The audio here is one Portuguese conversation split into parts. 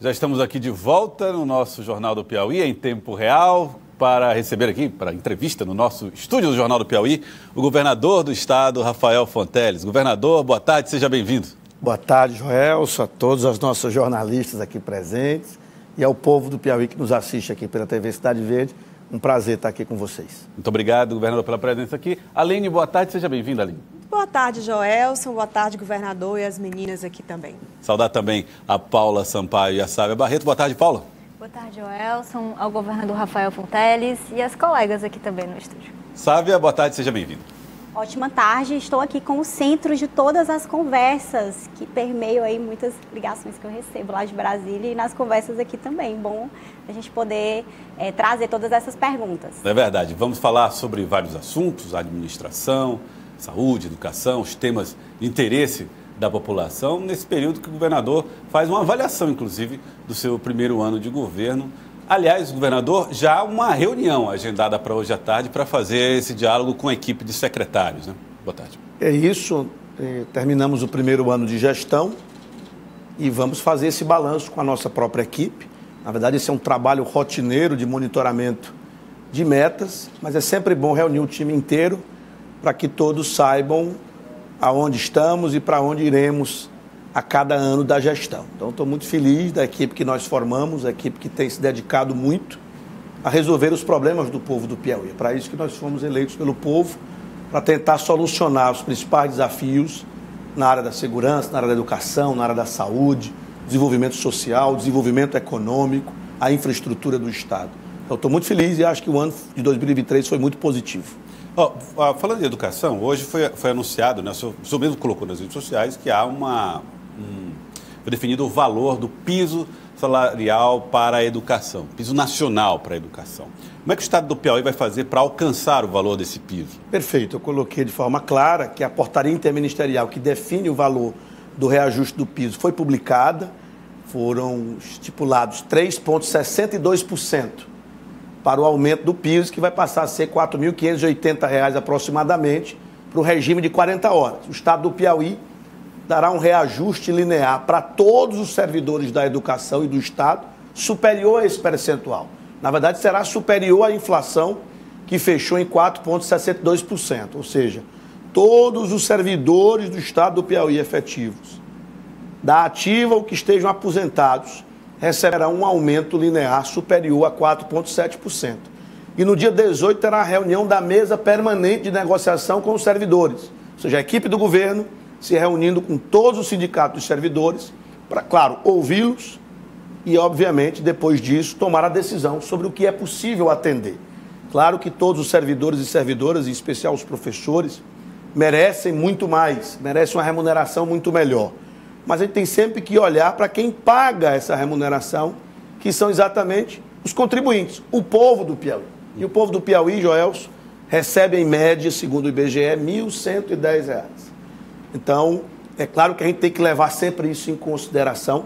Já estamos aqui de volta no nosso Jornal do Piauí, em tempo real, para receber aqui, para entrevista no nosso estúdio do Jornal do Piauí, o governador do estado, Rafael Fonteles. Governador, boa tarde, seja bem-vindo. Boa tarde, Joelson, a todos os nossos jornalistas aqui presentes e ao povo do Piauí que nos assiste aqui pela TV Cidade Verde. Um prazer estar aqui com vocês. Muito obrigado, governador, pela presença aqui. Aline, boa tarde, seja bem-vinda, Aline. Boa tarde, Joelson. Boa tarde, governador, e as meninas aqui também. Saudar também a Paula Sampaio e a Sávia Barreto. Boa tarde, Paula. Boa tarde, Joelson, ao governador Rafael Fonteles e as colegas aqui também no estúdio. Sávia, boa tarde, seja bem-vinda. Ótima tarde, estou aqui com o centro de todas as conversas que permeiam aí muitas ligações que eu recebo lá de Brasília e nas conversas aqui também. Bom a gente poder trazer todas essas perguntas. É verdade, vamos falar sobre vários assuntos, administração, saúde, educação, os temas de interesse da população, nesse período que o governador faz uma avaliação, inclusive, do seu primeiro ano de governo. Aliás, governador, já há uma reunião agendada para hoje à tarde para fazer esse diálogo com a equipe de secretários, né? Boa tarde. É isso, terminamos o primeiro ano de gestão e vamos fazer esse balanço com a nossa própria equipe. Na verdade, esse é um trabalho rotineiro de monitoramento de metas, mas é sempre bom reunir o time inteiro para que todos saibam aonde estamos e para onde iremos a cada ano da gestão. Então, estou muito feliz da equipe que nós formamos, a equipe que tem se dedicado muito a resolver os problemas do povo do Piauí. É para isso que nós fomos eleitos pelo povo, para tentar solucionar os principais desafios na área da segurança, na área da educação, na área da saúde, desenvolvimento social, desenvolvimento econômico, a infraestrutura do Estado. Então, estou muito feliz e acho que o ano de 2023 foi muito positivo. Falando de educação, hoje foi anunciado, né, o senhor mesmo colocou nas redes sociais, que há foi definido o valor do piso salarial para a educação, piso nacional para a educação. Como é que o Estado do Piauí vai fazer para alcançar o valor desse piso? Perfeito, eu coloquei de forma clara que a portaria interministerial que define o valor do reajuste do piso foi publicada, foram estipulados 3,62% para o aumento do piso, que vai passar a ser R$ 4.580 aproximadamente para o regime de 40 horas. O Estado do Piauí dará um reajuste linear para todos os servidores da educação e do Estado, superior a esse percentual. Na verdade, será superior à inflação, que fechou em 4,62%. Ou seja, todos os servidores do Estado do Piauí efetivos, da ativa ou que estejam aposentados, receberão um aumento linear superior a 4,7%. E no dia 18 terá a reunião da mesa permanente de negociação com os servidores, ou seja, a equipe do governo se reunindo com todos os sindicatos dos servidores para, claro, ouvi-los e, obviamente, depois disso, tomar a decisão sobre o que é possível atender. Claro que todos os servidores e servidoras, em especial os professores, merecem muito mais, merecem uma remuneração muito melhor. Mas a gente tem sempre que olhar para quem paga essa remuneração, que são exatamente os contribuintes, o povo do Piauí. E o povo do Piauí, Joelson, recebe em média, segundo o IBGE, R$ 1.110. Então, é claro que a gente tem que levar sempre isso em consideração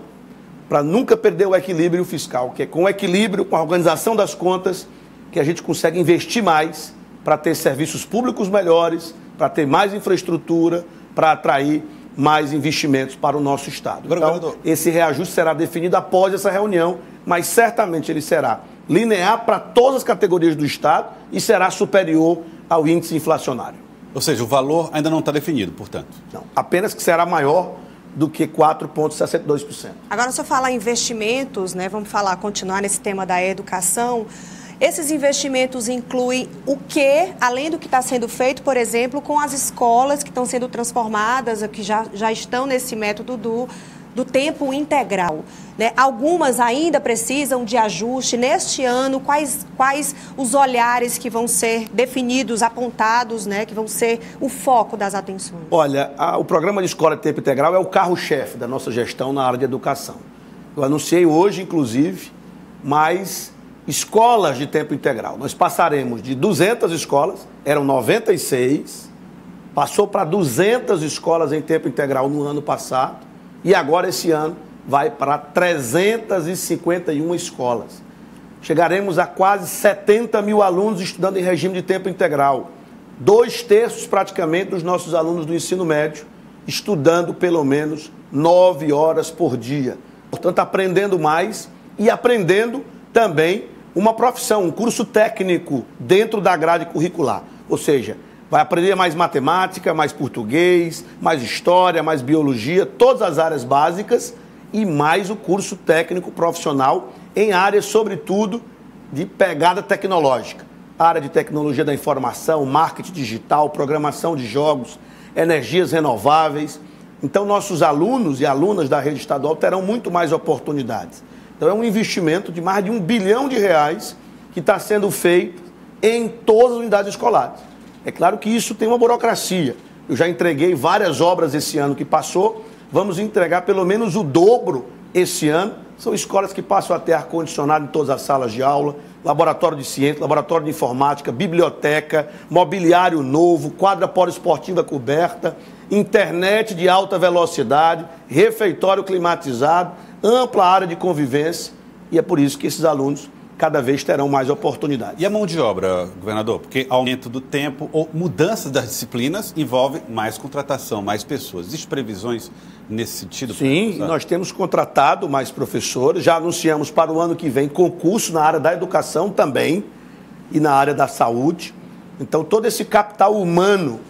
para nunca perder o equilíbrio fiscal, que é com o equilíbrio, com a organização das contas, que a gente consegue investir mais para ter serviços públicos melhores, para ter mais infraestrutura, para atrair mais investimentos para o nosso Estado. Então, esse reajuste será definido após essa reunião, mas certamente ele será linear para todas as categorias do Estado e será superior ao índice inflacionário. Ou seja, o valor ainda não está definido, portanto. Não, apenas que será maior do que 4,62%. Agora, se eu falar em investimentos, né, continuar nesse tema da educação. Esses investimentos incluem o que, além do que está sendo feito, por exemplo, com as escolas que estão sendo transformadas, que já estão nesse método do tempo integral, né? Algumas ainda precisam de ajuste. Neste ano, quais os olhares que vão ser definidos, apontados, né, que vão ser o foco das atenções? Olha, o programa de escola de tempo integral é o carro-chefe da nossa gestão na área de educação. Eu anunciei hoje, inclusive, mais escolas de tempo integral. Nós passaremos de 200 escolas, eram 96, passou para 200 escolas em tempo integral no ano passado, e agora esse ano vai para 351 escolas. Chegaremos a quase 70 mil alunos estudando em regime de tempo integral. 2/3 praticamente dos nossos alunos do ensino médio estudando pelo menos 9 horas por dia. Portanto, aprendendo mais e aprendendo também uma profissão, um curso técnico dentro da grade curricular. Ou seja, vai aprender mais matemática, mais português, mais história, mais biologia, todas as áreas básicas e mais o curso técnico profissional em áreas, sobretudo, de pegada tecnológica. Área de tecnologia da informação, marketing digital, programação de jogos, energias renováveis. Então, nossos alunos e alunas da rede estadual terão muito mais oportunidades. Então, é um investimento de mais de R$1 bilhão que está sendo feito em todas as unidades escolares. É claro que isso tem uma burocracia. Eu já entreguei várias obras esse ano que passou, vamos entregar pelo menos o dobro esse ano. São escolas que passam a ter ar-condicionado em todas as salas de aula, laboratório de ciência, laboratório de informática, biblioteca, mobiliário novo, quadra poliesportiva coberta, internet de alta velocidade, refeitório climatizado, ampla área de convivência, e é por isso que esses alunos cada vez terão mais oportunidades. E a mão de obra, governador? Porque aumento do tempo ou mudanças das disciplinas envolve mais contratação, mais pessoas. Existem previsões nesse sentido? Sim, nós temos contratado mais professores, já anunciamos para o ano que vem concurso na área da educação também e na área da saúde. Então, todo esse capital humano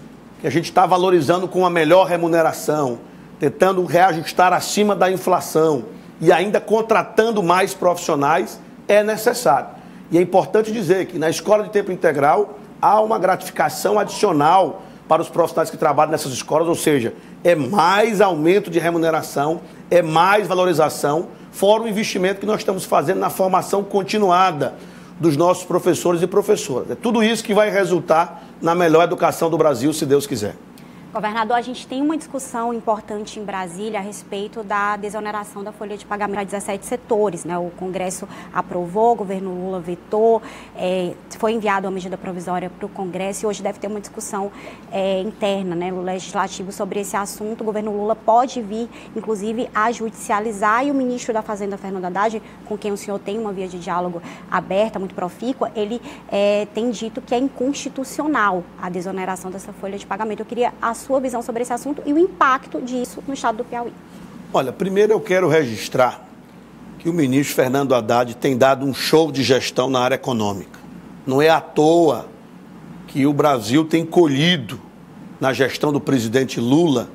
que a gente está valorizando com uma melhor remuneração, tentando reajustar acima da inflação e ainda contratando mais profissionais, é necessário. E é importante dizer que na escola de tempo integral há uma gratificação adicional para os profissionais que trabalham nessas escolas, ou seja, é mais aumento de remuneração, é mais valorização, fora o investimento que nós estamos fazendo na formação continuada dos nossos professores e professoras. É tudo isso que vai resultar na melhor educação do Brasil, se Deus quiser. Governador, a gente tem uma discussão importante em Brasília a respeito da desoneração da folha de pagamento a 17 setores, né? O Congresso aprovou, o governo Lula vetou, foi enviada uma medida provisória para o Congresso e hoje deve ter uma discussão interna, né, no Legislativo sobre esse assunto. O governo Lula pode vir, inclusive, a judicializar, e o ministro da Fazenda, Fernando Haddad, com quem o senhor tem uma via de diálogo aberta, muito profícua, ele tem dito que é inconstitucional a desoneração dessa folha de pagamento. Eu queria a sua visão sobre esse assunto e o impacto disso no estado do Piauí. Olha, primeiro eu quero registrar que o ministro Fernando Haddad tem dado um show de gestão na área econômica. Não é à toa que o Brasil tem colhido, na gestão do presidente Lula,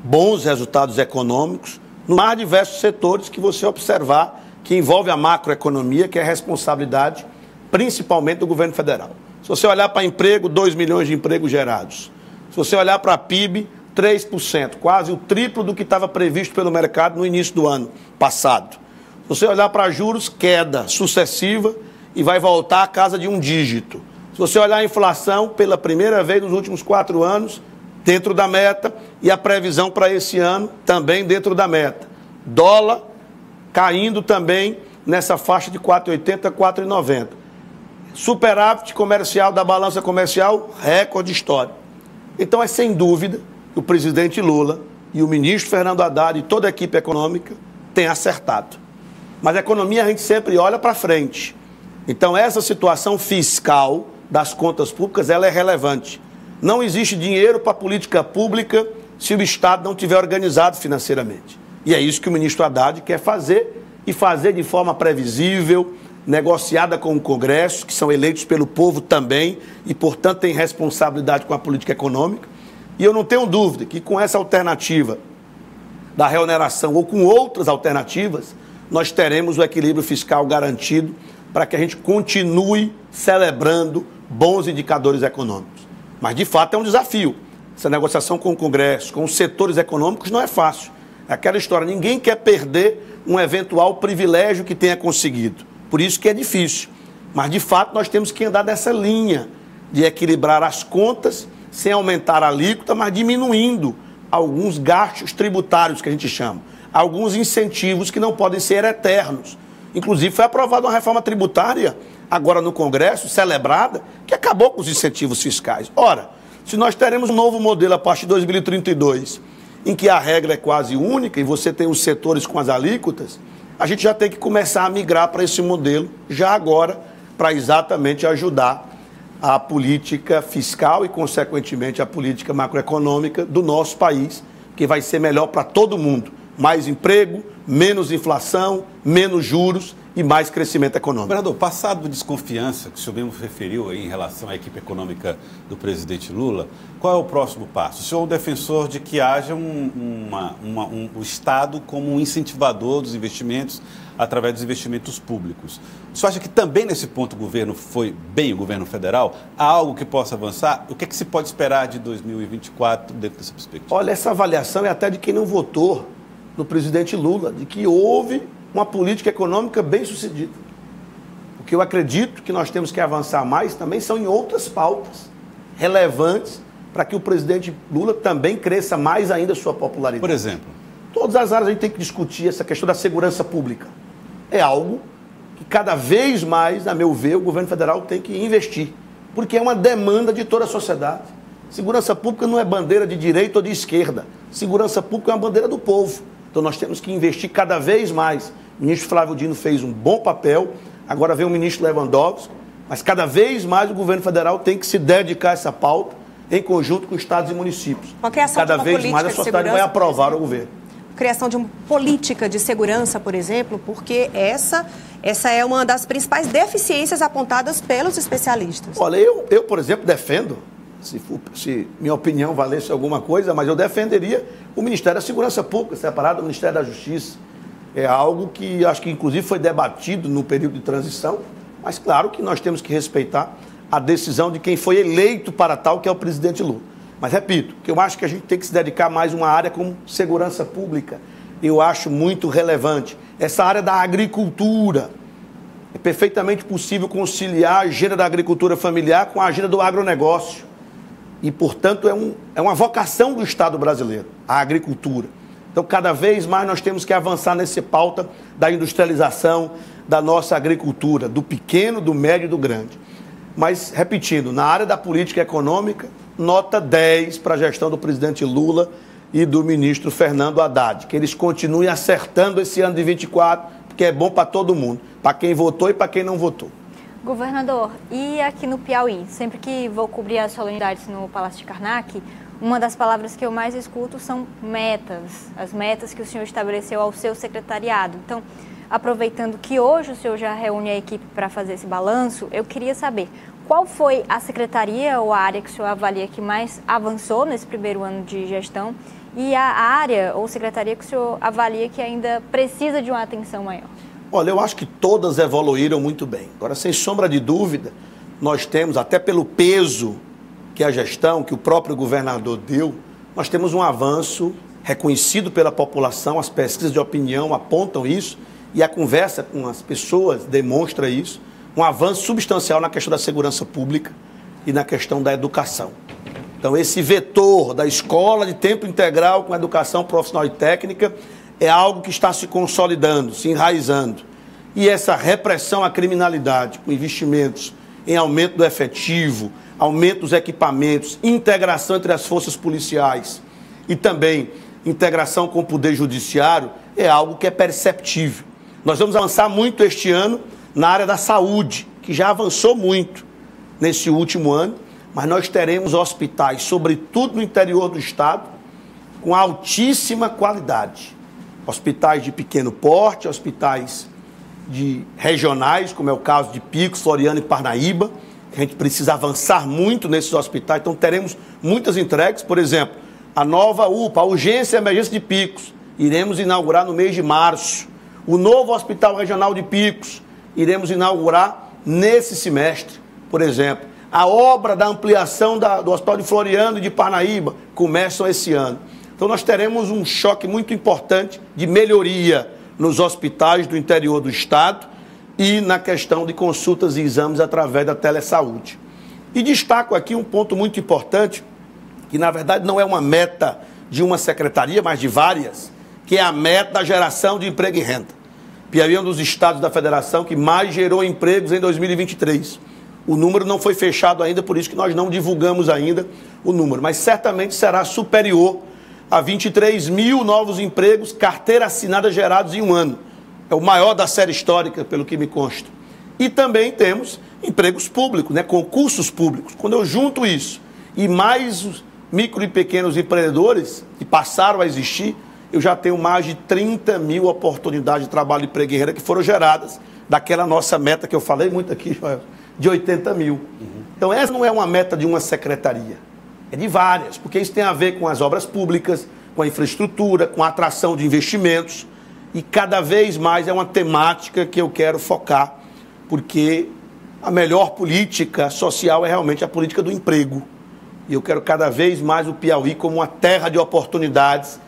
bons resultados econômicos, nos mais diversos setores que você observar, que envolve a macroeconomia, que é a responsabilidade principalmente do governo federal. Se você olhar para emprego, 2 milhões de empregos gerados. Se você olhar para a PIB, 3%, quase o triplo do que estava previsto pelo mercado no início do ano passado. Se você olhar para juros, queda sucessiva e vai voltar à casa de um dígito. Se você olhar a inflação, pela primeira vez nos últimos 4 anos, dentro da meta, e a previsão para esse ano também dentro da meta. Dólar caindo também nessa faixa de 4,80 a 4,90. Superávit comercial da balança comercial, recorde histórico. Então, é sem dúvida que o presidente Lula e o ministro Fernando Haddad e toda a equipe econômica têm acertado. Mas a economia a gente sempre olha para frente. Então, essa situação fiscal das contas públicas, ela é relevante. Não existe dinheiro para política pública se o Estado não estiver organizado financeiramente. E é isso que o ministro Haddad quer fazer, e fazer de forma previsível, negociada com o Congresso, que são eleitos pelo povo também, e, portanto, têm responsabilidade com a política econômica. E eu não tenho dúvida que com essa alternativa da reoneração ou com outras alternativas, nós teremos o equilíbrio fiscal garantido para que a gente continue celebrando bons indicadores econômicos. Mas, de fato, é um desafio. Essa negociação com o Congresso, com os setores econômicos, não é fácil. É aquela história, ninguém quer perder um eventual privilégio que tenha conseguido. Por isso que é difícil. Mas, de fato, nós temos que andar nessa linha de equilibrar as contas sem aumentar a alíquota, mas diminuindo alguns gastos tributários que a gente chama. Alguns incentivos que não podem ser eternos. Inclusive, foi aprovada uma reforma tributária, agora no Congresso, celebrada, que acabou com os incentivos fiscais. Ora, se nós teremos um novo modelo a partir de 2032, em que a regra é quase única e você tem os setores com as alíquotas, a gente já tem que começar a migrar para esse modelo, já agora, para exatamente ajudar a política fiscal e, consequentemente, a política macroeconômica do nosso país, que vai ser melhor para todo mundo, mais emprego, menos inflação, menos juros e mais crescimento econômico. Governador, passado de desconfiança que o senhor mesmo referiu aí em relação à equipe econômica do presidente Lula, qual é o próximo passo? O senhor é um defensor de que haja o Estado como um incentivador dos investimentos através dos investimentos públicos. O senhor acha que também nesse ponto o governo foi bem, o governo federal? Há algo que possa avançar? O que é que se pode esperar de 2024 dentro dessa perspectiva? Olha, essa avaliação é até de quem não votou no presidente Lula, de que houve uma política econômica bem sucedida. O que eu acredito que nós temos que avançar mais também são em outras pautas relevantes para que o presidente Lula também cresça mais ainda a sua popularidade. Por exemplo? Todas as áreas a gente tem que discutir essa questão da segurança pública. É algo que cada vez mais, a meu ver, o governo federal tem que investir, porque é uma demanda de toda a sociedade. Segurança pública não é bandeira de direita ou de esquerda. Segurança pública é uma bandeira do povo. Então nós temos que investir cada vez mais. O ministro Flávio Dino fez um bom papel, agora vem o ministro Lewandowski, mas cada vez mais o governo federal tem que se dedicar a essa pauta em conjunto com estados e municípios. Cada vez mais a sociedade vai aprovar o governo. Criação de uma política de segurança, por exemplo, porque essa é uma das principais deficiências apontadas pelos especialistas. Olha, eu por exemplo, defendo, se minha opinião valesse alguma coisa, mas eu defenderia o Ministério da Segurança Pública, separado do Ministério da Justiça. É algo que acho que inclusive foi debatido no período de transição, mas claro que nós temos que respeitar a decisão de quem foi eleito para tal, que é o presidente Lula. Mas repito, que eu acho que a gente tem que se dedicar mais a uma área como segurança pública. Eu acho muito relevante. Essa área da agricultura. É perfeitamente possível conciliar a agenda da agricultura familiar com a agenda do agronegócio. E, portanto, é uma vocação do Estado brasileiro, a agricultura. Então, cada vez mais nós temos que avançar nessa pauta da industrialização da nossa agricultura, do pequeno, do médio e do grande. Mas, repetindo, na área da política econômica, nota 10 para a gestão do presidente Lula e do ministro Fernando Haddad. Que eles continuem acertando esse ano de 24, porque é bom para todo mundo, para quem votou e para quem não votou. Governador, e aqui no Piauí, sempre que vou cobrir as solenidades no Palácio de Karnak, uma das palavras que eu mais escuto são metas, as metas que o senhor estabeleceu ao seu secretariado. Então, aproveitando que hoje o senhor já reúne a equipe para fazer esse balanço, eu queria saber qual foi a secretaria ou a área que o senhor avalia que mais avançou nesse primeiro ano de gestão e a área ou secretaria que o senhor avalia que ainda precisa de uma atenção maior. Olha, eu acho que todas evoluíram muito bem. Agora, sem sombra de dúvida, nós temos, até pelo peso que a gestão, que o próprio governador deu, nós temos um avanço reconhecido pela população, as pesquisas de opinião apontam isso, e a conversa com as pessoas demonstra isso, um avanço substancial na questão da segurança pública e na questão da educação. Então, esse vetor da escola de tempo integral com educação profissional e técnica é algo que está se consolidando, se enraizando. E essa repressão à criminalidade, com investimentos em aumento do efetivo, aumento dos equipamentos, integração entre as forças policiais e também integração com o Poder Judiciário, é algo que é perceptível. Nós vamos avançar muito este ano na área da saúde, que já avançou muito nesse último ano, mas nós teremos hospitais, sobretudo no interior do estado, com altíssima qualidade. Hospitais de pequeno porte, hospitais regionais, como é o caso de Picos, Floriano e Parnaíba. A gente precisa avançar muito nesses hospitais, então teremos muitas entregas. Por exemplo, a nova UPA, a Urgência e Emergência de Picos, iremos inaugurar no mês de março. O novo Hospital Regional de Picos, iremos inaugurar nesse semestre, por exemplo. A obra da ampliação do Hospital de Floriano e de Parnaíba começam esse ano. Então nós teremos um choque muito importante de melhoria nos hospitais do interior do estado e na questão de consultas e exames através da telesaúde. E destaco aqui um ponto muito importante, que na verdade não é uma meta de uma secretaria, mas de várias, que é a meta da geração de emprego e renda. Piauí é um dos estados da federação que mais gerou empregos em 2023. O número não foi fechado ainda, por isso que nós não divulgamos ainda o número, mas certamente será superior a 23 mil novos empregos, carteira assinada gerados em um ano. É o maior da série histórica, pelo que me consta. E também temos empregos públicos, concursos públicos. Quando eu junto isso e mais os micro e pequenos empreendedores que passaram a existir, eu já tenho mais de 30 mil oportunidades de trabalho de emprego em renda que foram geradas daquela nossa meta que eu falei muito aqui, Joel, de 80 mil. Então, essa não é uma meta de uma secretaria, é de várias, porque isso tem a ver com as obras públicas, com a infraestrutura, com a atração de investimentos, e cada vez mais é uma temática que eu quero focar, porque a melhor política social é realmente a política do emprego. E eu quero cada vez mais o Piauí como uma terra de oportunidades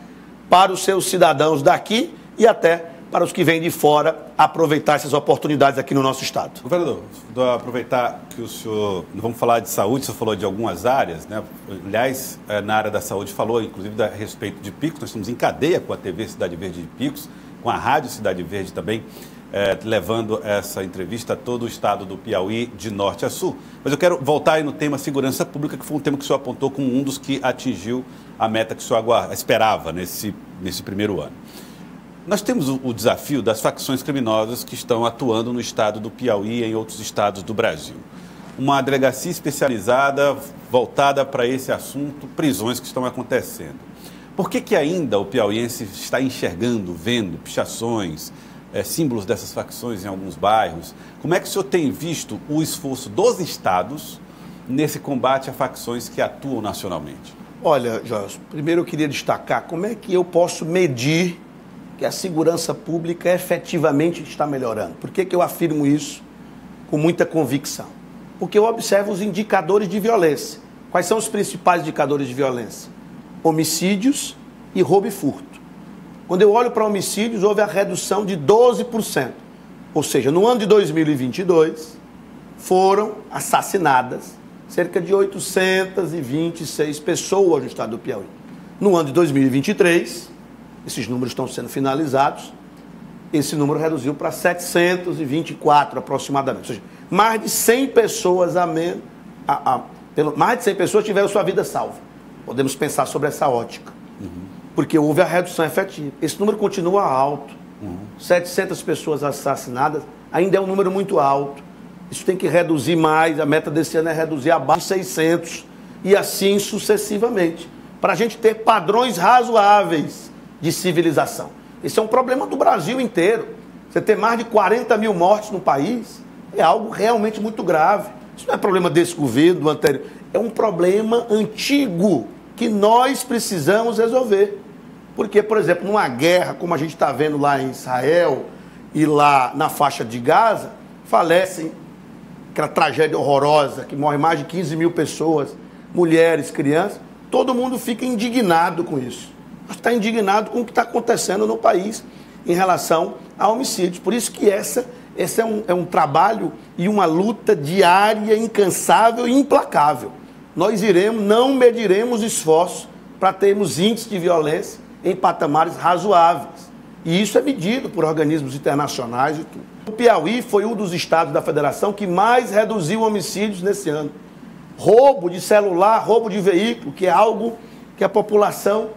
para os seus cidadãos daqui e até para os que vêm de fora aproveitar essas oportunidades aqui no nosso estado. Governador, vou aproveitar que o senhor, vamos falar de saúde, o senhor falou de algumas áreas, né? Aliás, na área da saúde falou, inclusive, a respeito de Picos, nós estamos em cadeia com a TV Cidade Verde de Picos, com a Rádio Cidade Verde também, levando essa entrevista a todo o estado do Piauí, de norte a sul. Mas eu quero voltar aí no tema segurança pública, que foi um tema que o senhor apontou como um dos que atingiu a meta que o senhor esperava nesse primeiro ano. Nós temos o desafio das facções criminosas que estão atuando no estado do Piauí e em outros estados do Brasil. Uma delegacia especializada voltada para esse assunto, prisões que estão acontecendo. Por que ainda o piauiense está enxergando, vendo pichações, símbolos dessas facções em alguns bairros? Como é que o senhor tem visto o esforço dos estados nesse combate a facções que atuam nacionalmente? Olha, Jorge, primeiro eu queria destacar como é que eu posso medir que a segurança pública efetivamente está melhorando. Por que eu afirmo isso com muita convicção? Porque eu observo os indicadores de violência. Quais são os principais indicadores de violência? Homicídios e roubo e furto. Quando eu olho para homicídios, houve a redução de 12%. Ou seja, no ano de 2022, foram assassinadas cerca de 826 pessoas no estado do Piauí. No ano de 2023, esses números estão sendo finalizados, esse número reduziu para 724 aproximadamente. Ou seja, mais de 100 pessoas mais de 100 pessoas tiveram sua vida salva. Podemos pensar sobre essa ótica. Porque houve a redução efetiva. Esse número continua alto. 700 pessoas assassinadas ainda é um número muito alto. Isso tem que reduzir mais. A meta desse ano é reduzir abaixo de 600 e assim sucessivamente, para a gente ter padrões razoáveis de civilização. Esse é um problema do Brasil inteiro. Você ter mais de 40 mil mortes no país é algo realmente muito grave. Isso não é problema desse governo, do anterior. É um problema antigo que nós precisamos resolver. Porque, por exemplo, numa guerra, como a gente está vendo lá em Israel e lá na faixa de Gaza, falecem, aquela tragédia horrorosa, que morre mais de 15 mil pessoas, mulheres, crianças, todo mundo fica indignado com isso. Está indignado com o que está acontecendo no país em relação a homicídios. Por isso que esse é um trabalho e uma luta diária, incansável e implacável. Nós não mediremos esforços para termos índices de violência em patamares razoáveis. E isso é medido por organismos internacionais e tudo. O Piauí foi um dos estados da federação que mais reduziu homicídios nesse ano. Roubo de celular, roubo de veículo, que é algo que a população,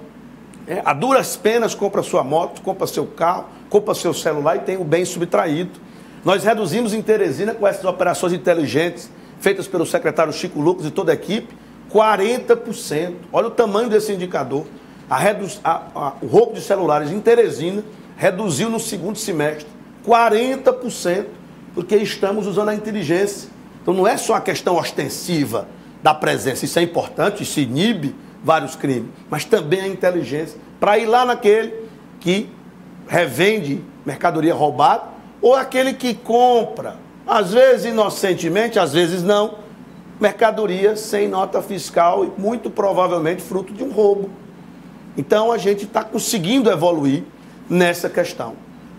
a duras penas, compra sua moto, compra seu carro, compra seu celular e tem o bem subtraído. Nós reduzimos em Teresina, com essas operações inteligentes, feitas pelo secretário Chico Lucas e toda a equipe, 40%. Olha o tamanho desse indicador. O roubo de celulares em Teresina reduziu no segundo semestre 40%, porque estamos usando a inteligência. Então não é só a questão ostensiva da presença, isso é importante, isso inibe vários crimes, mas também a inteligência, para ir lá naquele que revende mercadoria roubada, ou aquele que compra, às vezes inocentemente, às vezes não, mercadoria sem nota fiscal e muito provavelmente fruto de um roubo. Então a gente está conseguindo evoluir nessa questão.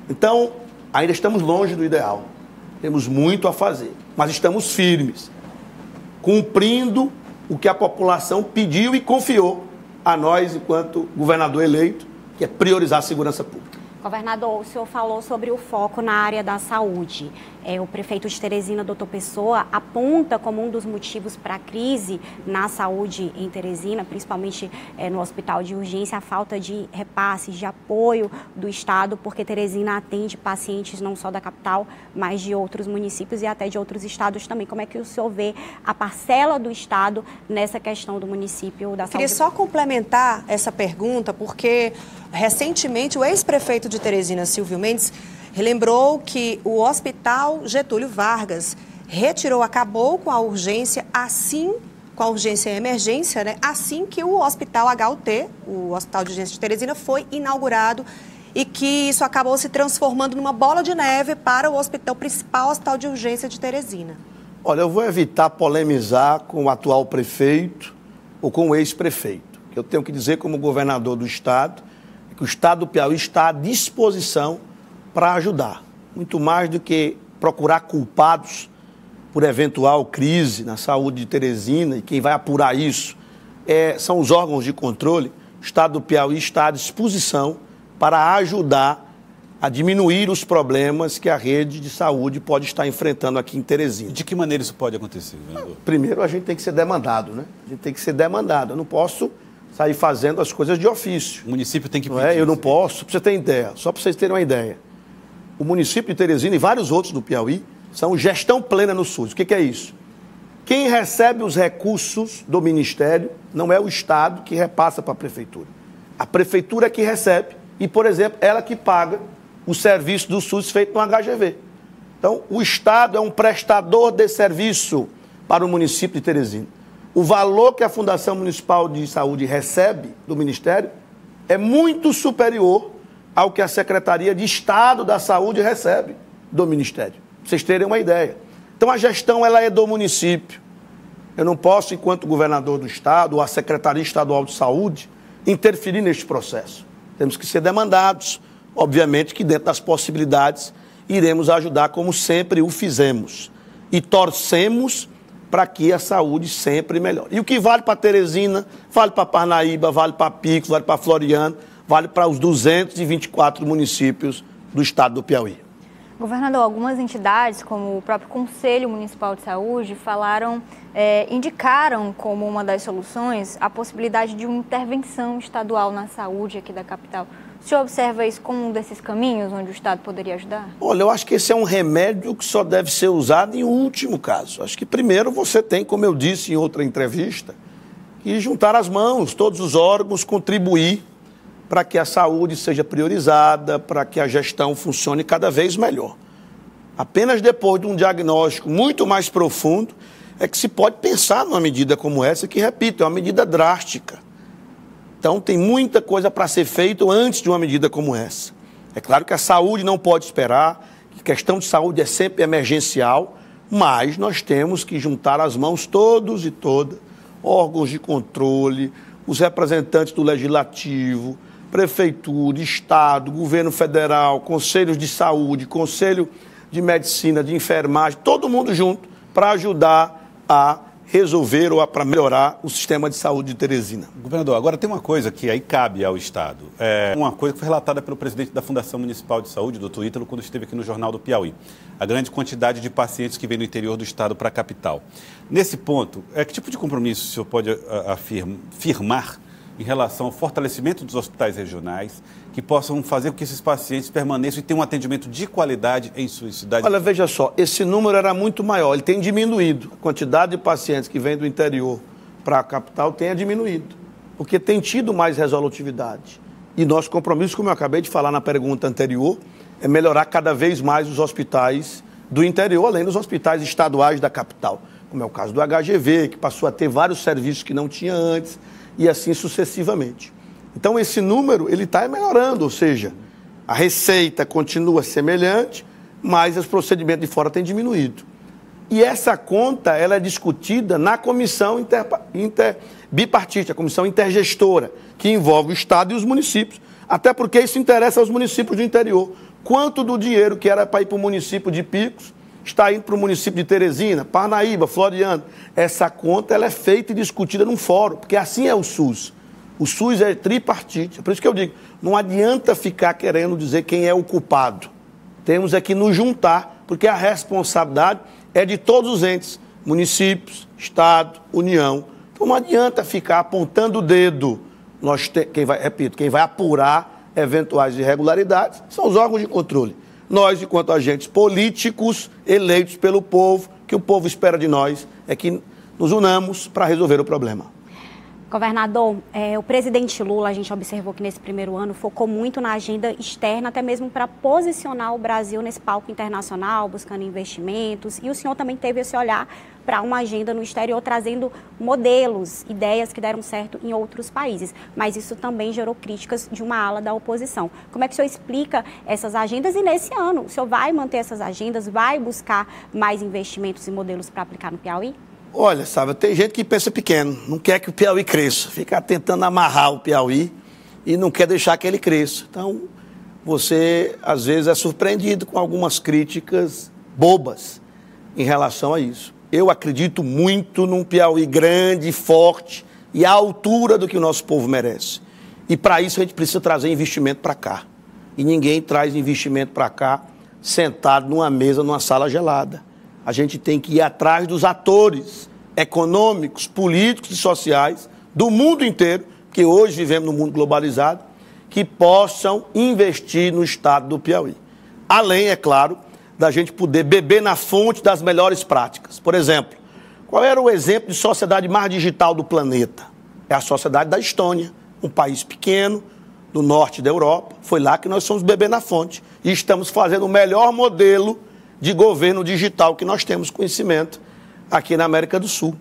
Então, ainda estamos longe do ideal, temos muito a fazer, mas estamos firmes, cumprindo o que a população pediu e confiou a nós, enquanto governador eleito, que é priorizar a segurança pública. Governador, o senhor falou sobre o foco na área da saúde. O prefeito de Teresina, doutor Pessoa, aponta como um dos motivos para a crise na saúde em Teresina, principalmente no hospital de urgência, a falta de repasses, de apoio do Estado, porque Teresina atende pacientes não só da capital, mas de outros municípios e até de outros estados também. Como é que o senhor vê a parcela do Estado nessa questão do município da saúde? Queria só complementar essa pergunta, porque recentemente o ex-prefeito de Teresina, Silvio Mendes, relembrou que o Hospital Getúlio Vargas acabou com a urgência com a urgência e emergência, né? Assim que o Hospital HUT, o Hospital de Urgência de Teresina, foi inaugurado e que isso acabou se transformando numa bola de neve para o principal hospital de urgência de Teresina. Olha, eu vou evitar polemizar com o atual prefeito ou com o ex-prefeito. Eu tenho que dizer como governador do Estado, que o Estado do Piauí está à disposição para ajudar, muito mais do que procurar culpados por eventual crise na saúde de Teresina, e quem vai apurar isso são os órgãos de controle. O Estado do Piauí está à disposição para ajudar a diminuir os problemas que a rede de saúde pode estar enfrentando aqui em Teresina. De que maneira isso pode acontecer, vereador? Primeiro, a gente tem que ser demandado, né? A gente tem que ser demandado. Eu não posso sair fazendo as coisas de ofício. O município tem que pedir. Eu não posso, para você ter ideia, só para vocês terem uma ideia. O município de Teresina e vários outros do Piauí são gestão plena no SUS. O que é isso? Quem recebe os recursos do Ministério não é o Estado que repassa para a Prefeitura. A Prefeitura é que recebe e, por exemplo, ela que paga o serviço do SUS feito no HGV. Então, o Estado é um prestador de serviço para o município de Teresina. O valor que a Fundação Municipal de Saúde recebe do Ministério é muito superior ao que a Secretaria de Estado da Saúde recebe do Ministério. Para vocês terem uma ideia. Então, a gestão ela é do município. Eu não posso, enquanto governador do Estado ou a Secretaria Estadual de Saúde, interferir neste processo. Temos que ser demandados. Obviamente que dentro das possibilidades iremos ajudar como sempre o fizemos. E torcemos para que a saúde sempre melhore. E o que vale para Teresina, vale para Parnaíba, vale para Picos, vale para Floriano, vale para os 224 municípios do estado do Piauí. Governador, algumas entidades, como o próprio Conselho Municipal de Saúde, indicaram como uma das soluções a possibilidade de uma intervenção estadual na saúde aqui da capital. O senhor observa isso como um desses caminhos onde o Estado poderia ajudar? Olha, eu acho que esse é um remédio que só deve ser usado em último caso. Acho que primeiro você tem, como eu disse em outra entrevista, que juntar as mãos, todos os órgãos, contribuir para que a saúde seja priorizada, para que a gestão funcione cada vez melhor. Apenas depois de um diagnóstico muito mais profundo é que se pode pensar numa medida como essa, que, repito, é uma medida drástica. Então, tem muita coisa para ser feita antes de uma medida como essa. É claro que a saúde não pode esperar, que questão de saúde é sempre emergencial, mas nós temos que juntar as mãos todos e todas, órgãos de controle, os representantes do Legislativo, Prefeitura, Estado, Governo Federal, Conselhos de Saúde, Conselho de Medicina, de Enfermagem, todo mundo junto para ajudar a resolver ou para melhorar o sistema de saúde de Teresina. Governador, agora tem uma coisa que aí cabe ao Estado. Uma coisa que foi relatada pelo presidente da Fundação Municipal de Saúde, doutor Ítalo, quando esteve aqui no Jornal do Piauí. A grande quantidade de pacientes que vêm do interior do Estado para a capital. Nesse ponto, que tipo de compromisso o senhor pode firmar em relação ao fortalecimento dos hospitais regionais que possam fazer com que esses pacientes permaneçam e tenham um atendimento de qualidade em sua cidade? Olha, veja só, esse número era muito maior, ele tem diminuído. A quantidade de pacientes que vêm do interior para a capital tem diminuído, porque tem tido mais resolutividade. E nosso compromisso, como eu acabei de falar na pergunta anterior, é melhorar cada vez mais os hospitais do interior, além dos hospitais estaduais da capital, como é o caso do HGV, que passou a ter vários serviços que não tinha antes, e assim sucessivamente. Então, esse número ele está melhorando, ou seja, a receita continua semelhante, mas os procedimentos de fora têm diminuído. E essa conta ela é discutida na comissão bipartite, a comissão intergestora, que envolve o Estado e os municípios, até porque isso interessa aos municípios do interior. Quanto do dinheiro que era para ir para o município de Picos está indo para o município de Teresina, Parnaíba, Floriano. Essa conta ela é feita e discutida num fórum, porque assim é o SUS. O SUS é tripartite. É por isso que eu digo, não adianta ficar querendo dizer quem é o culpado. Temos que nos juntar, porque a responsabilidade é de todos os entes, municípios, Estado, União. Então não adianta ficar apontando o dedo. Quem vai apurar eventuais irregularidades são os órgãos de controle. Nós, enquanto agentes políticos eleitos pelo povo, que o povo espera de nós é que nos unamos para resolver o problema. Governador, o presidente Lula, a gente observou que nesse primeiro ano focou muito na agenda externa, até mesmo para posicionar o Brasil nesse palco internacional, buscando investimentos. E o senhor também teve esse olhar para uma agenda no exterior, trazendo modelos, ideias que deram certo em outros países. Mas isso também gerou críticas de uma ala da oposição. Como é que o senhor explica essas agendas? E nesse ano, o senhor vai manter essas agendas, vai buscar mais investimentos e modelos para aplicar no Piauí? Olha, sabe, tem gente que pensa pequeno, não quer que o Piauí cresça, fica tentando amarrar o Piauí e não quer deixar que ele cresça. Então, você, às vezes, é surpreendido com algumas críticas bobas em relação a isso. Eu acredito muito num Piauí grande, forte e à altura do que o nosso povo merece. E, para isso, a gente precisa trazer investimento para cá. E ninguém traz investimento para cá sentado numa mesa, numa sala gelada. A gente tem que ir atrás dos atores econômicos, políticos e sociais do mundo inteiro, que hoje vivemos no mundo globalizado, que possam investir no estado do Piauí. Além, é claro, da gente poder beber na fonte das melhores práticas. Por exemplo, qual era o exemplo de sociedade mais digital do planeta? É a sociedade da Estônia, um país pequeno, do norte da Europa. Foi lá que nós fomos beber na fonte. E estamos fazendo o melhor modelo de governo digital que nós temos conhecimento aqui na América do Sul.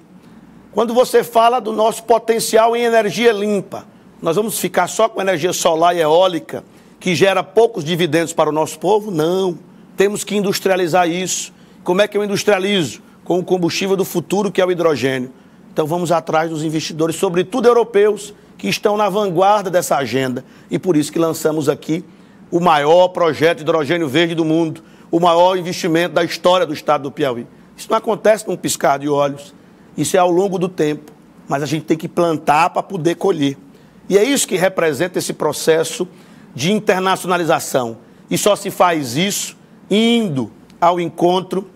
Quando você fala do nosso potencial em energia limpa, nós vamos ficar só com energia solar e eólica, que gera poucos dividendos para o nosso povo? Não. Temos que industrializar isso. Como é que eu industrializo? Com o combustível do futuro, que é o hidrogênio. Então vamos atrás dos investidores, sobretudo europeus, que estão na vanguarda dessa agenda. E por isso que lançamos aqui o maior projeto de hidrogênio verde do mundo, o maior investimento da história do estado do Piauí. Isso não acontece num piscar de olhos, isso é ao longo do tempo, mas a gente tem que plantar para poder colher. E é isso que representa esse processo de internacionalização. E só se faz isso indo ao encontro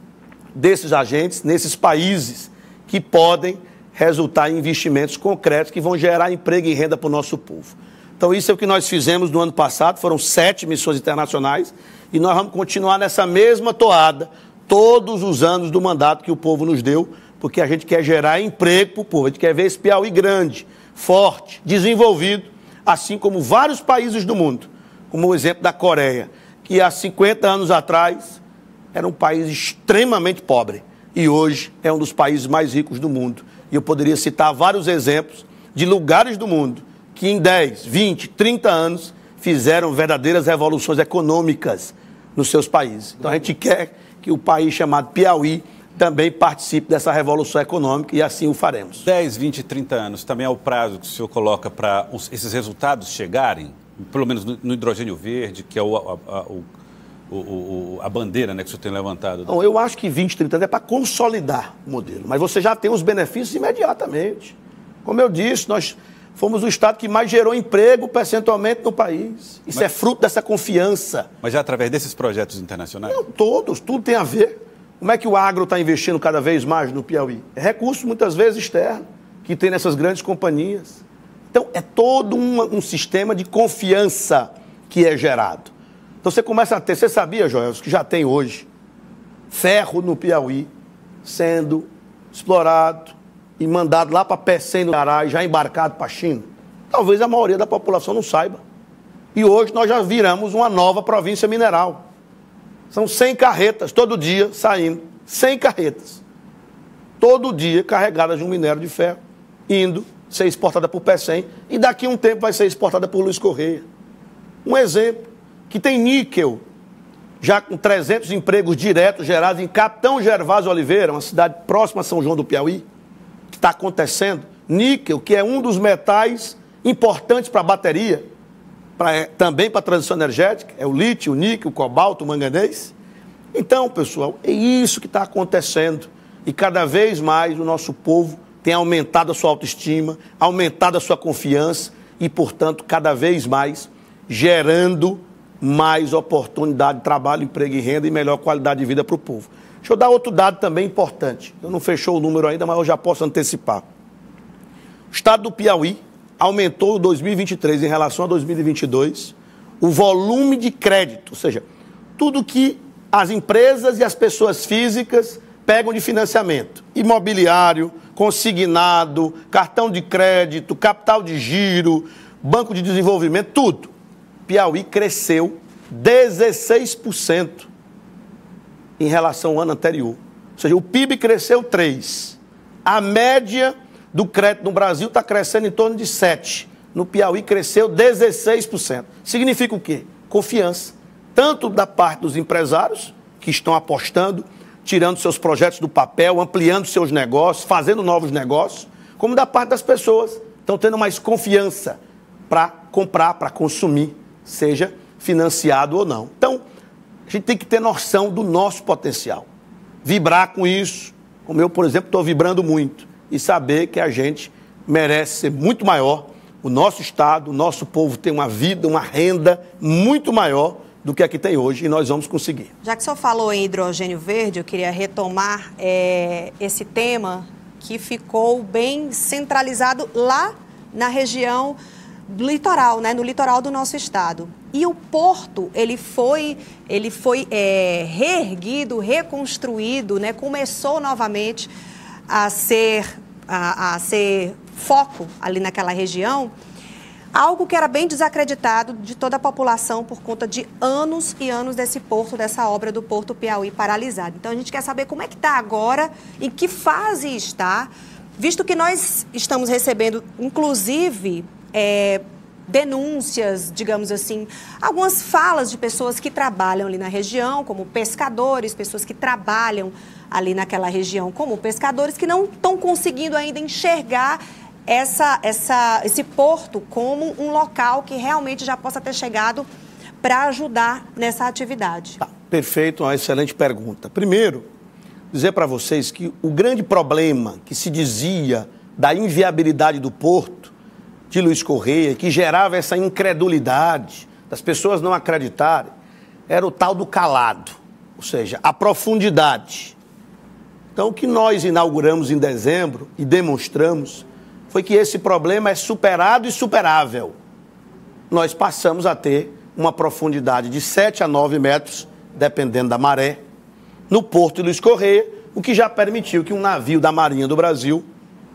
desses agentes, nesses países que podem resultar em investimentos concretos que vão gerar emprego e renda para o nosso povo. Então isso é o que nós fizemos no ano passado, foram 7 missões internacionais, e nós vamos continuar nessa mesma toada todos os anos do mandato que o povo nos deu, porque a gente quer gerar emprego para o povo, a gente quer ver esse Piauí grande, forte, desenvolvido, assim como vários países do mundo, como o exemplo da Coreia, que há 50 anos atrás era um país extremamente pobre e hoje é um dos países mais ricos do mundo. E eu poderia citar vários exemplos de lugares do mundo que em 10, 20, 30 anos fizeram verdadeiras revoluções econômicas nos seus países. Então a gente quer que o país chamado Piauí também participe dessa revolução econômica e assim o faremos. 10, 20, 30 anos também é o prazo que o senhor coloca para esses resultados chegarem, pelo menos no hidrogênio verde, que é a bandeira, né, que o senhor tem levantado. Não, eu acho que 20, 30 anos é para consolidar o modelo, mas você já tem os benefícios imediatamente. Como eu disse, nós fomos o estado que mais gerou emprego percentualmente no país. Isso é fruto dessa confiança. Mas já através desses projetos internacionais? Não, todos, tudo tem a ver. Como é que o agro está investindo cada vez mais no Piauí? É recurso, muitas vezes, externo, que tem nessas grandes companhias. Então, é todo um sistema de confiança que é gerado. Então, você começa a ter... Você sabia, Joel, que já tem hoje ferro no Piauí sendo explorado e mandado lá para Pecém, no Ceará, e já embarcado para a China? Talvez a maioria da população não saiba. E hoje nós já viramos uma nova província mineral. São 100 carretas todo dia saindo, 100 carretas, todo dia carregadas de um minério de ferro, indo ser exportada por Pecém, e daqui a um tempo vai ser exportada por Luiz Correia. Um exemplo, que tem níquel, já com 300 empregos diretos gerados em Capitão Gervásio Oliveira, uma cidade próxima a São João do Piauí, que está acontecendo. Níquel, que é um dos metais importantes para a bateria, também para a transição energética, é o lítio, o níquel, o cobalto, o manganês. Então, pessoal, é isso que está acontecendo. E cada vez mais o nosso povo tem aumentado a sua autoestima, aumentado a sua confiança, e, portanto, cada vez mais gerando mais oportunidade de trabalho, emprego e renda e melhor qualidade de vida para o povo. Deixa eu dar outro dado também importante. Eu não fechou o número ainda, mas eu já posso antecipar. O estado do Piauí aumentou em 2023 em relação a 2022 o volume de crédito, ou seja, tudo que as empresas e as pessoas físicas pegam de financiamento, imobiliário, consignado, cartão de crédito, capital de giro, banco de desenvolvimento, tudo. Piauí cresceu 16% em relação ao ano anterior. Ou seja, o PIB cresceu 3%. A média do crédito no Brasil está crescendo em torno de 7%. No Piauí cresceu 16%. Significa o quê? Confiança. Tanto da parte dos empresários, que estão apostando, tirando seus projetos do papel, ampliando seus negócios, fazendo novos negócios, como da parte das pessoas. Estão tendo mais confiança para comprar, para consumir, seja financiado ou não. Então, a gente tem que ter noção do nosso potencial. Vibrar com isso, como eu, por exemplo, estou vibrando muito, e saber que a gente merece ser muito maior. O nosso Estado, o nosso povo tem uma vida, uma renda muito maior do que a que tem hoje, e nós vamos conseguir. Já que o senhor falou em hidrogênio verde, eu queria retomar esse tema que ficou bem centralizado lá na região do litoral, né, no litoral do nosso estado. E o porto, ele foi reerguido, reconstruído, né, começou novamente a ser foco ali naquela região, algo que era bem desacreditado de toda a população por conta de anos e anos desse porto, dessa obra do Porto Piauí paralisado. Então a gente quer saber como é que está agora, em que fase está, visto que nós estamos recebendo, inclusive, denúncias, digamos assim, algumas falas de pessoas que trabalham ali na região, como pescadores, pessoas que trabalham ali naquela região como pescadores, que não estão conseguindo ainda enxergar esse porto como um local que realmente já possa ter chegado para ajudar nessa atividade. Tá, perfeito, uma excelente pergunta. Primeiro, dizer para vocês que o grande problema que se dizia da inviabilidade do porto de Luiz Correia, que gerava essa incredulidade das pessoas não acreditarem, era o tal do calado, ou seja, a profundidade. Então, o que nós inauguramos em dezembro e demonstramos foi que esse problema é superado e superável. Nós passamos a ter uma profundidade de 7 a 9 metros, dependendo da maré, no Porto de Luiz Correia, o que já permitiu que um navio da Marinha do Brasil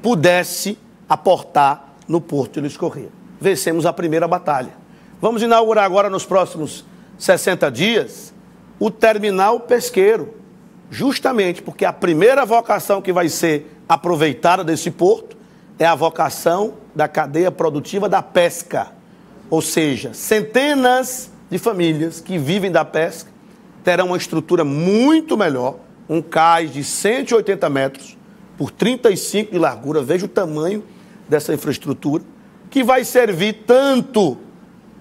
pudesse aportar no Porto de Luiz Correia. Vencemos a primeira batalha. Vamos inaugurar agora, nos próximos 60 dias, o terminal pesqueiro, justamente porque a primeira vocação que vai ser aproveitada desse porto é a vocação da cadeia produtiva da pesca. Ou seja, centenas de famílias que vivem da pesca terão uma estrutura muito melhor, um cais de 180 metros por 35 de largura, veja o tamanho dessa infraestrutura, que vai servir tanto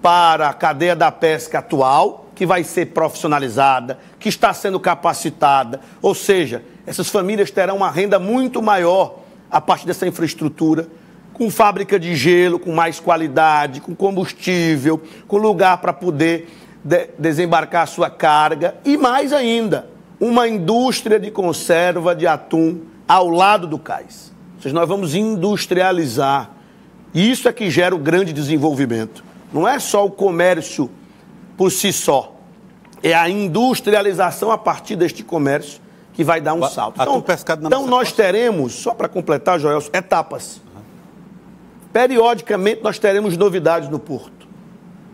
para a cadeia da pesca atual, que vai ser profissionalizada, que está sendo capacitada, ou seja, essas famílias terão uma renda muito maior a partir dessa infraestrutura, com fábrica de gelo, com mais qualidade, com combustível, com lugar para poder desembarcar a sua carga e mais ainda, uma indústria de conserva de atum ao lado do cais. Ou seja, nós vamos industrializar. E isso é que gera o grande desenvolvimento. Não é só o comércio por si só. É a industrialização a partir deste comércio que vai dar um salto. Então nós teremos, só para completar, Joelson, etapas. Periodicamente nós teremos novidades no porto.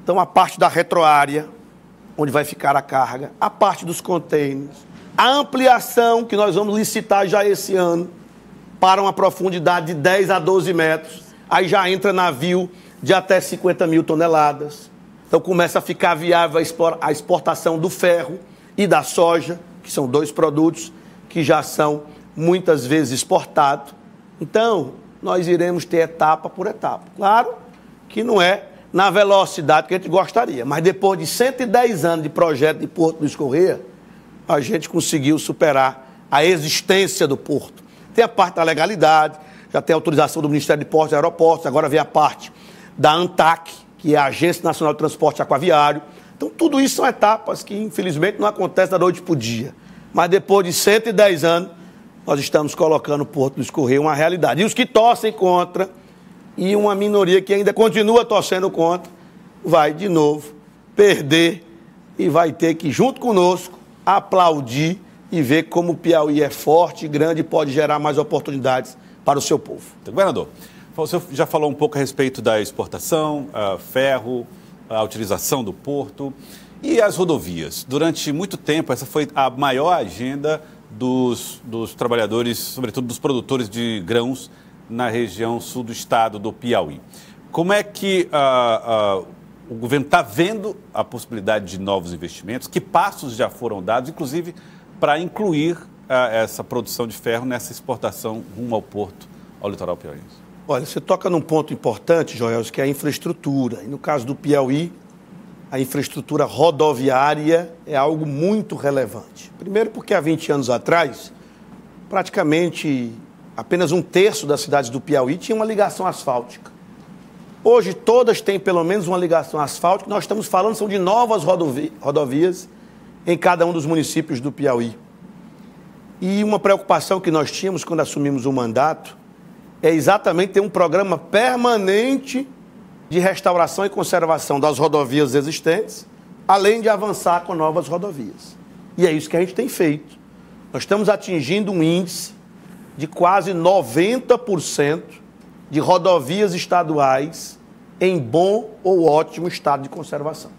Então a parte da retroárea, onde vai ficar a carga, a parte dos containers, a ampliação que nós vamos licitar já esse ano para uma profundidade de 10 a 12 metros. Aí já entra navio de até 50 mil toneladas. Então começa a ficar viável a exportação do ferro e da soja, que são dois produtos que já são muitas vezes exportados. Então, nós iremos ter etapa por etapa. Claro que não é na velocidade que a gente gostaria, mas depois de 110 anos de projeto de Porto Luiz Correia, a gente conseguiu superar a existência do porto. Tem a parte da legalidade, já tem a autorização do Ministério de Portos e Aeroportos, agora vem a parte da ANTAC, que é a Agência Nacional de Transporte Aquaviário. Então, tudo isso são etapas que, infelizmente, não acontecem da noite para o dia. Mas depois de 110 anos, nós estamos colocando o Porto do Escorreio uma realidade. E os que torcem contra, e uma minoria que ainda continua torcendo contra, vai, de novo, perder e vai ter que, junto conosco, aplaudir e ver como o Piauí é forte, grande e pode gerar mais oportunidades para o seu povo. Governador, você já falou um pouco a respeito da exportação, ferro, a utilização do porto e as rodovias. Durante muito tempo, essa foi a maior agenda dos trabalhadores, sobretudo dos produtores de grãos na região sul do estado do Piauí. Como é que o governo está vendo a possibilidade de novos investimentos? Que passos já foram dados, inclusive, para incluir essa produção de ferro nessa exportação rumo ao porto, ao litoral piauiense? Olha, você toca num ponto importante, Joel, que é a infraestrutura. E no caso do Piauí, a infraestrutura rodoviária é algo muito relevante. Primeiro porque há 20 anos atrás, praticamente apenas 1/3 das cidades do Piauí tinha uma ligação asfáltica. Hoje todas têm pelo menos uma ligação asfáltica. Nós estamos falando são de novas rodovias em cada um dos municípios do Piauí. E uma preocupação que nós tínhamos quando assumimos o mandato é exatamente ter um programa permanente de restauração e conservação das rodovias existentes, além de avançar com novas rodovias. E é isso que a gente tem feito. Nós estamos atingindo um índice de quase 90% de rodovias estaduais em bom ou ótimo estado de conservação.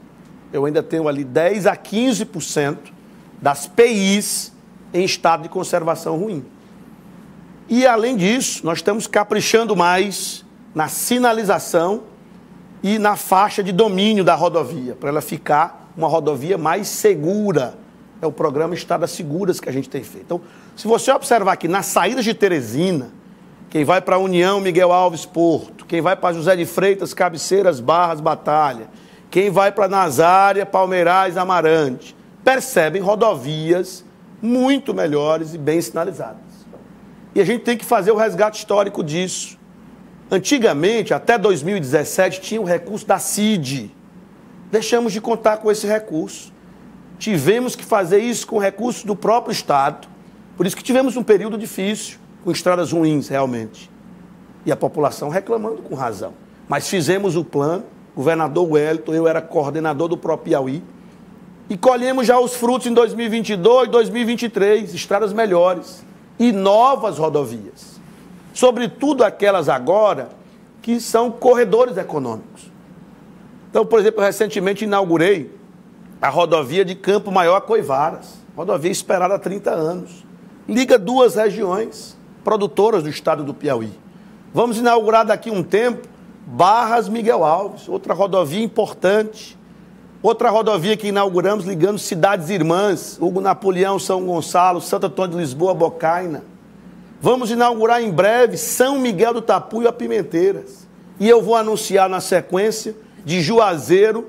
Eu ainda tenho ali 10 a 15% das PIs em estado de conservação ruim. E, além disso, nós estamos caprichando mais na sinalização e na faixa de domínio da rodovia, para ela ficar uma rodovia mais segura. É o programa Estradas Seguras que a gente tem feito. Então, se você observar aqui, nas saídas de Teresina, quem vai para a União Miguel Alves Porto, quem vai para José de Freitas, Cabeceiras, Barras, Batalha, quem vai para Nazária, Palmeirais, Amarante, percebem rodovias muito melhores e bem sinalizadas. E a gente tem que fazer o resgate histórico disso. Antigamente, até 2017, tinha o recurso da CID. Deixamos de contar com esse recurso. Tivemos que fazer isso com recursos do próprio Estado. Por isso que tivemos um período difícil, com estradas ruins, realmente. E a população reclamando com razão. Mas fizemos o plano, o governador Wellington, eu era coordenador do próprio Piauí, e colhemos já os frutos em 2022 e 2023, estradas melhores e novas rodovias. Sobretudo aquelas agora que são corredores econômicos. Então, por exemplo, eu recentemente inaugurei a rodovia de Campo Maior a Coivaras, rodovia esperada há 30 anos. Liga duas regiões produtoras do estado do Piauí. Vamos inaugurar daqui a um tempo Barras Miguel Alves, outra rodovia importante. Outra rodovia que inauguramos ligando cidades irmãs, Hugo Napoleão, São Gonçalo, Santo Antônio de Lisboa, Bocaina. Vamos inaugurar em breve São Miguel do Tapuio a Pimenteiras. E eu vou anunciar na sequência de Juazeiro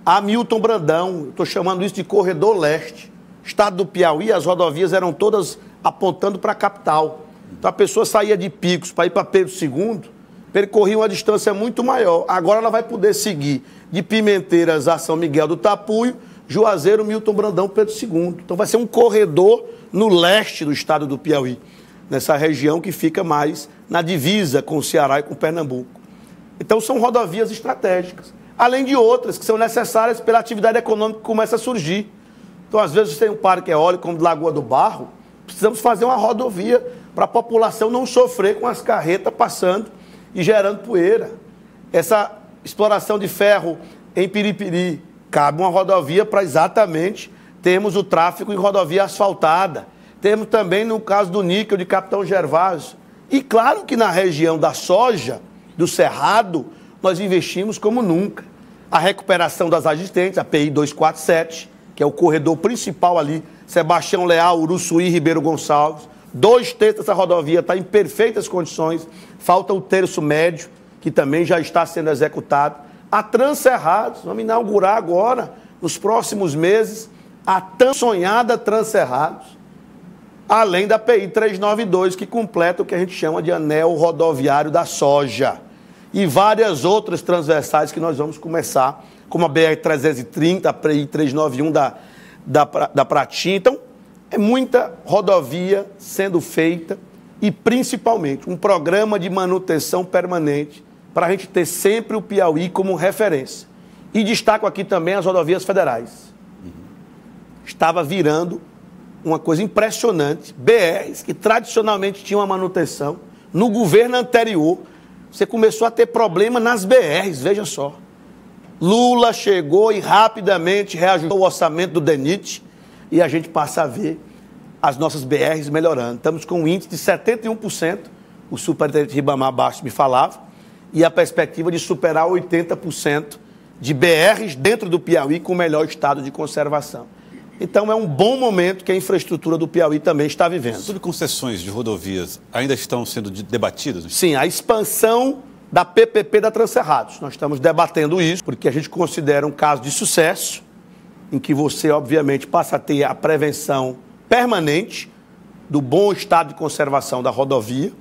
a Milton Brandão. Estou chamando isso de Corredor Leste. Estado do Piauí, as rodovias eram todas apontando para a capital. Então a pessoa saía de Picos para ir para Pedro II, percorria uma distância muito maior. Agora ela vai poder seguir de Pimenteiras a São Miguel do Tapuio, Juazeiro, Milton Brandão, Pedro II. Então vai ser um corredor no leste do estado do Piauí, nessa região que fica mais na divisa com o Ceará e com Pernambuco. Então são rodovias estratégicas, além de outras que são necessárias pela atividade econômica que começa a surgir. Então às vezes você tem um parque eólico como de Lagoa do Barro, precisamos fazer uma rodovia para a população não sofrer com as carretas passando e gerando poeira. Essa exploração de ferro em Piripiri, cabe uma rodovia para exatamente termos o tráfego em rodovia asfaltada. Temos também no caso do níquel de Capitão Gervásio. E claro que na região da soja, do Cerrado, nós investimos como nunca. A recuperação das existentes, a PI 247, que é o corredor principal ali, Sebastião Leal, Uruçuí, Ribeiro Gonçalves. 2/3 dessa rodovia está em perfeitas condições, falta o terço médio, que também já está sendo executado. A Transcerrados, vamos inaugurar agora, nos próximos meses, a tão sonhada Transcerrados, além da PI 392, que completa o que a gente chama de anel rodoviário da soja. e várias outras transversais que nós vamos começar, como a BR-330, a PRI-391 da Pratinha. Então, é muita rodovia sendo feita e, principalmente, um programa de manutenção permanente para a gente ter sempre o Piauí como referência. E destaco aqui também as rodovias federais. Estava virando uma coisa impressionante. BRs que tradicionalmente tinham a manutenção. No governo anterior, você começou a ter problema nas BRs, veja só. Lula chegou e rapidamente reajustou o orçamento do DENIT e a gente passa a ver as nossas BRs melhorando. Estamos com um índice de 71%, o superintendente Ribamar Bastos me falava, e a perspectiva de superar 80% de BRs dentro do Piauí com melhor estado de conservação. Então é um bom momento que a infraestrutura do Piauí também está vivendo. Sobre concessões de rodovias ainda estão sendo debatidas? Sim, a expansão da PPP da Transcerrados. Nós estamos debatendo isso porque a gente considera um caso de sucesso em que você, obviamente, passa a ter a prevenção permanente do bom estado de conservação da rodovia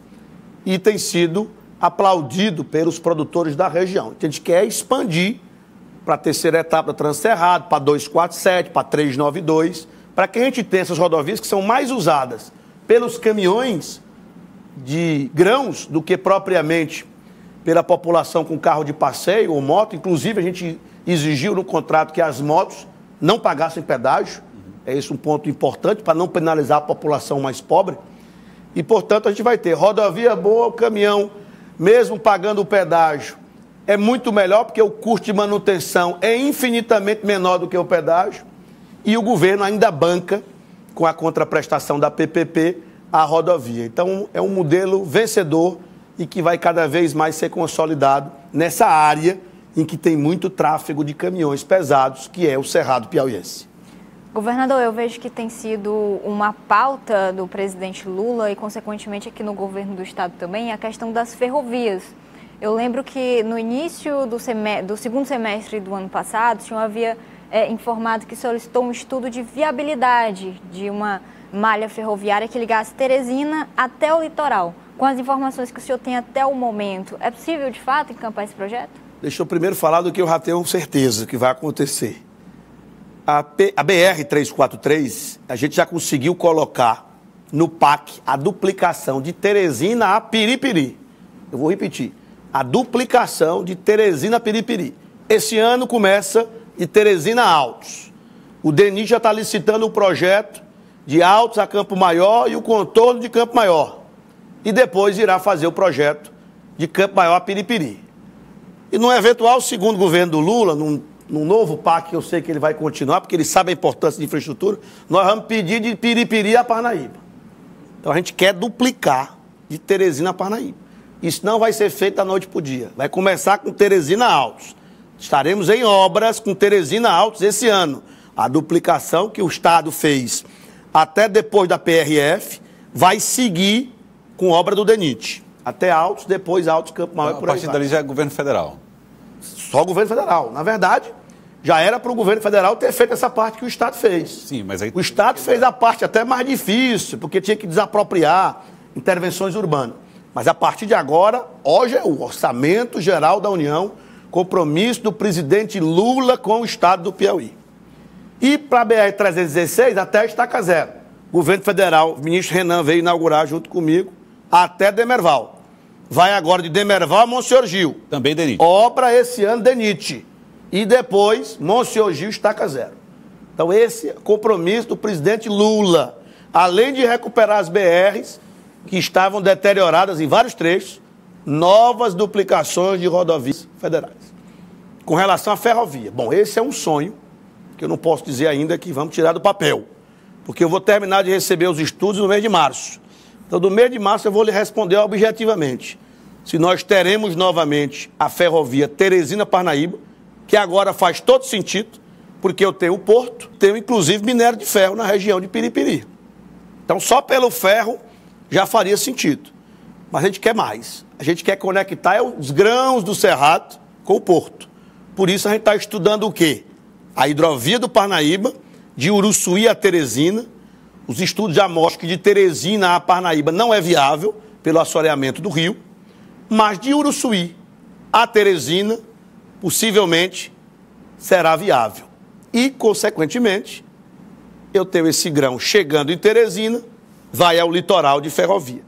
e tem sido aplaudido pelos produtores da região. A gente quer expandir para a terceira etapa da Transcerrado, para 247, para 392, para que a gente tenha essas rodovias que são mais usadas pelos caminhões de grãos do que propriamente pela população com carro de passeio ou moto. Inclusive, a gente exigiu no contrato que as motos não pagassem pedágio. É esse um ponto importante para não penalizar a população mais pobre. E, portanto, a gente vai ter rodovia boa, o caminhão, mesmo pagando o pedágio, é muito melhor porque o custo de manutenção é infinitamente menor do que o pedágio e o governo ainda banca, com a contraprestação da PPP, a rodovia. Então, é um modelo vencedor e que vai cada vez mais ser consolidado nessa área em que tem muito tráfego de caminhões pesados, que é o Cerrado Piauiense. Governador, eu vejo que tem sido uma pauta do presidente Lula e, consequentemente, aqui no governo do estado também, a questão das ferrovias. Eu lembro que no início do segundo semestre do ano passado, o senhor havia informado que solicitou um estudo de viabilidade de uma malha ferroviária que ligasse Teresina até o litoral. Com as informações que o senhor tem até o momento, é possível, de fato, encampar esse projeto? Deixa eu primeiro falar do que eu já tenho certeza que vai acontecer. A BR-343, a gente já conseguiu colocar no PAC a duplicação de Teresina a Piripiri. Eu vou repetir. A duplicação de Teresina a Piripiri. Esse ano começa de Teresina a Altos. O DENIT já está licitando o projeto de Altos a Campo Maior e o contorno de Campo Maior. E depois irá fazer o projeto de Campo Maior a Piripiri. E no eventual segundo governo do Lula, num novo PAC, que eu sei que ele vai continuar, porque ele sabe a importância de infraestrutura, nós vamos pedir de Piripiri a Parnaíba. Então a gente quer duplicar de Teresina a Parnaíba. Isso não vai ser feito da noite para o dia. Vai começar com Teresina Altos. Estaremos em obras com Teresina Altos esse ano. A duplicação que o Estado fez até depois da PRF vai seguir com obra do DENIT. Até Altos, depois Altos, Campo Maior e por aí vai. A partir dali já é governo federal. Só governo federal. Na verdade, já era para o governo federal ter feito essa parte que o Estado fez. Sim, mas aí... O Estado fez a parte até mais difícil, porque tinha que desapropriar intervenções urbanas. Mas a partir de agora, hoje é o Orçamento Geral da União, compromisso do presidente Lula com o Estado do Piauí. E para a BR-316, até a Estaca Zero. O governo federal, o ministro Renan veio inaugurar junto comigo, até Demerval. Vai agora de Demerval a Monsenhor Gil. Também DENIT. Obra esse ano DENIT. E depois, Monsenhor Gil, Estaca Zero. Então esse é o compromisso do presidente Lula. Além de recuperar as BRs, que estavam deterioradas em vários trechos, novas duplicações de rodovias federais. Com relação à ferrovia, bom, esse é um sonho, que eu não posso dizer ainda que vamos tirar do papel, porque eu vou terminar de receber os estudos no mês de março. Então, do mês de março, eu vou lhe responder objetivamente se nós teremos novamente a ferrovia Teresina-Parnaíba, que agora faz todo sentido, porque eu tenho o porto, tenho inclusive minério de ferro na região de Piripiri. Então, só pelo ferro já faria sentido. Mas a gente quer mais. A gente quer conectar os grãos do Cerrado com o porto. Por isso a gente está estudando o quê? A hidrovia do Parnaíba, de Uruçuí a Teresina. Os estudos já mostram que de Teresina a Parnaíba não é viável pelo assoreamento do rio. Mas de Uruçuí a Teresina, possivelmente será viável. E, consequentemente, eu tenho esse grão chegando em Teresina, vai ao litoral de ferrovia.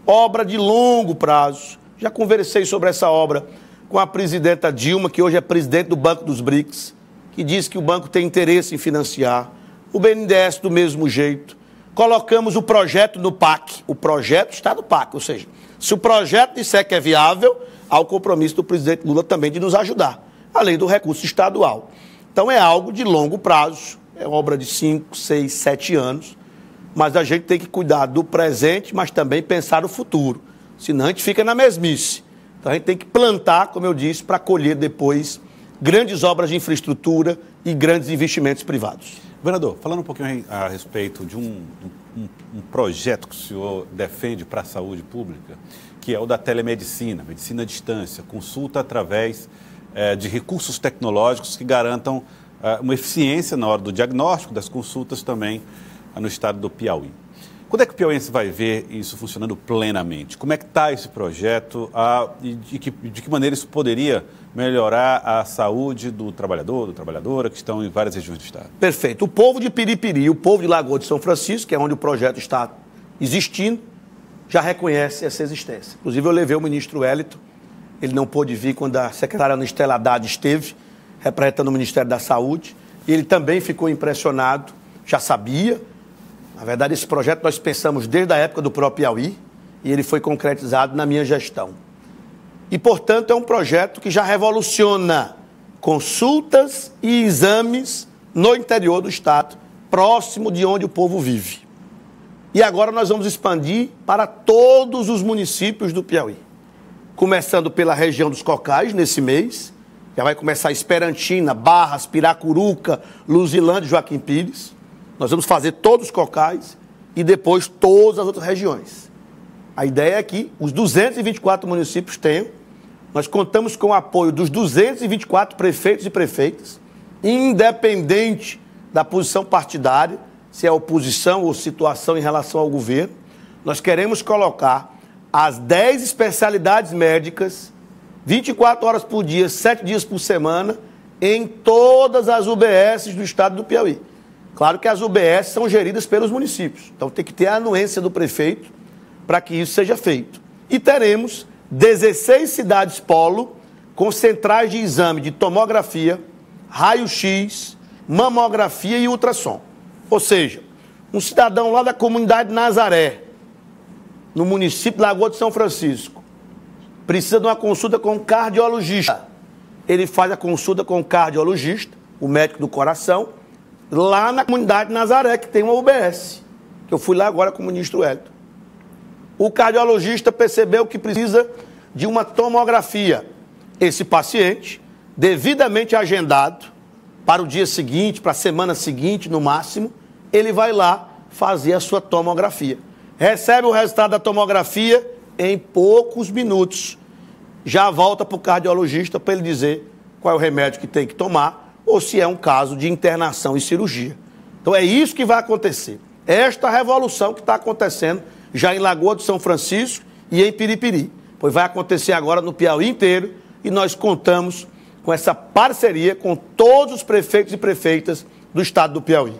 Obra de longo prazo. Já conversei sobre essa obra com a presidenta Dilma, que hoje é presidente do Banco dos BRICS, que diz que o banco tem interesse em financiar. O BNDES do mesmo jeito. Colocamos o projeto no PAC. O projeto está no PAC, ou seja, se o projeto disser que é viável, há o compromisso do presidente Lula também de nos ajudar, além do recurso estadual. Então é algo de longo prazo, é obra de 5, 6, 7 anos, mas a gente tem que cuidar do presente, mas também pensar no futuro, senão a gente fica na mesmice. Então a gente tem que plantar, como eu disse, para colher depois grandes obras de infraestrutura e grandes investimentos privados. Governador, falando um pouquinho a respeito de um projeto que o senhor defende para a saúde pública, que é o da telemedicina, medicina à distância, consulta através de recursos tecnológicos que garantam uma eficiência na hora do diagnóstico das consultas também no estado do Piauí. Quando é que o piauiense vai ver isso funcionando plenamente? Como é que está esse projeto e de que maneira isso poderia melhorar a saúde do trabalhador, da trabalhadora, que estão em várias regiões do estado? Perfeito. O povo de Piripiri, o povo de Lagoa de São Francisco, que é onde o projeto está existindo, já reconhece essa existência. Inclusive, eu levei o ministro Wellington, ele não pôde vir quando a secretária Ana Estela Haddad esteve, representando o Ministério da Saúde, e ele também ficou impressionado, já sabia. Na verdade, esse projeto nós pensamos desde a época do próprio Piauí, e ele foi concretizado na minha gestão. E, portanto, é um projeto que já revoluciona consultas e exames no interior do estado, próximo de onde o povo vive. E agora nós vamos expandir para todos os municípios do Piauí. Começando pela região dos Cocais, nesse mês. Já vai começar Esperantina, Barras, Piracuruca, Luzilândia e Joaquim Pires. Nós vamos fazer todos os Cocais e depois todas as outras regiões. A ideia é que os 224 municípios tenham. Nós contamos com o apoio dos 224 prefeitos e prefeitas, independente da posição partidária, se é oposição ou situação em relação ao governo. Nós queremos colocar as 10 especialidades médicas, 24 horas por dia, 7 dias por semana, em todas as UBSs do estado do Piauí. Claro que as UBS são geridas pelos municípios, então tem que ter a anuência do prefeito para que isso seja feito. E teremos 16 cidades polo com centrais de exame de tomografia, raio-x, mamografia e ultrassom. Ou seja, um cidadão lá da comunidade Nazaré, no município de Lagoa de São Francisco, precisa de uma consulta com um cardiologista. Ele faz a consulta com o cardiologista, o médico do coração, lá na comunidade Nazaré, que tem uma UBS, que eu fui lá agora com o ministro Wellington. O cardiologista percebeu que precisa de uma tomografia. Esse paciente, devidamente agendado, para o dia seguinte, para a semana seguinte, no máximo, ele vai lá fazer a sua tomografia. Recebe o resultado da tomografia em poucos minutos. Já volta para o cardiologista para ele dizer qual é o remédio que tem que tomar ou se é um caso de internação e cirurgia. Então é isso que vai acontecer. Esta revolução que está acontecendo já em Lagoa de São Francisco e em Piripiri. Pois vai acontecer agora no Piauí inteiro e nós contamos com essa parceria com todos os prefeitos e prefeitas do estado do Piauí.